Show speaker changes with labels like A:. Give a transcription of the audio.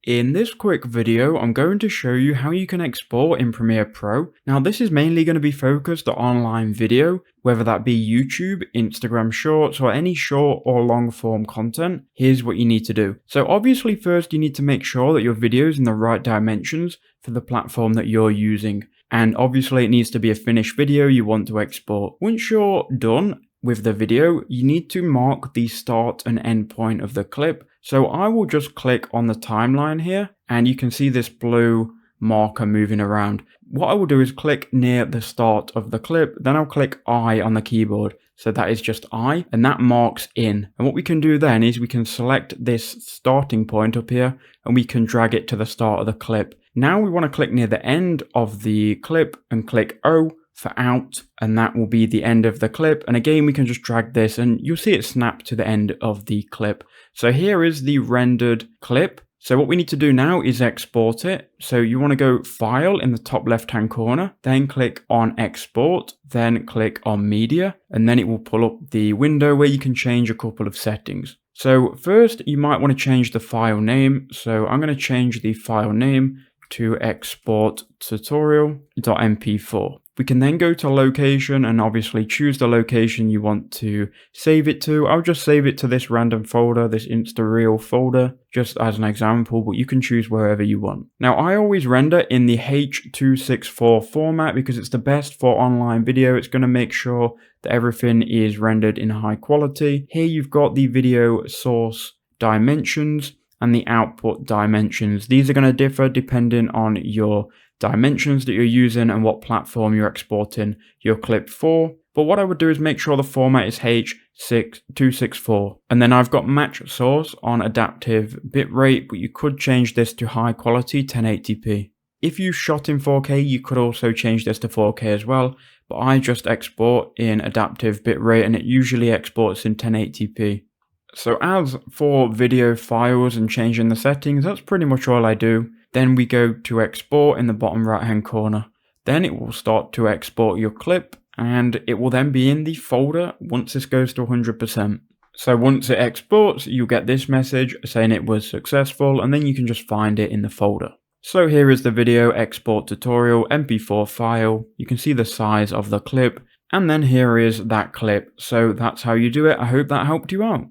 A: In this quick video, I'm going to show you how you can export in Premiere Pro. Now, this is mainly going to be focused on online video, whether that be YouTube, Instagram Shorts, or any short or long form content. Here's what you need to do. So obviously, first you need to make sure that your video is in the right dimensions for the platform that you're using. And obviously it needs to be a finished video you want to export. Once you're done with the video, you need to mark the start and end point of the clip. So I will just click on the timeline here and you can see this blue marker moving around. What I will do is click near the start of the clip, then I'll click I on the keyboard. So that is just I, and that marks in. And what we can do then is we can select this starting point up here and we can drag it to the start of the clip. Now we want to click near the end of the clip and click O for out, and that will be the end of the clip. And again, we can just drag this and you'll see it snap to the end of the clip. So here is the rendered clip. So what we need to do now is export it. So you want to go File in the top left hand corner, then click on Export, then click on Media, and then it will pull up the window where you can change a couple of settings. So first you might want to change the file name. So I'm going to change the file name to export tutorial.mp4. We can then go to location and obviously choose the location you want to save it to. I'll just save it to this random folder, this InstaReel folder, just as an example, but you can choose wherever you want. Now, I always render in the H.264 format because it's the best for online video. It's going to make sure that everything is rendered in high quality. Here you've got the video source dimensions and the output dimensions. These are going to differ depending on your dimensions that you're using and what platform you're exporting your clip for. But what I would do is make sure the format is H.264. And then I've got match source on adaptive bitrate, but you could change this to high quality 1080p. If you shot in 4K, you could also change this to 4K as well, but I just export in adaptive bitrate and it usually exports in 1080p. So as for video files and changing the settings, that's pretty much all I do. Then we go to export in the bottom right hand corner. Then it will start to export your clip and it will then be in the folder once this goes to 100%. So once it exports, you'll get this message saying it was successful and then you can just find it in the folder. So here is the video export tutorial MP4 file. You can see the size of the clip and then here is that clip. So that's how you do it. I hope that helped you out.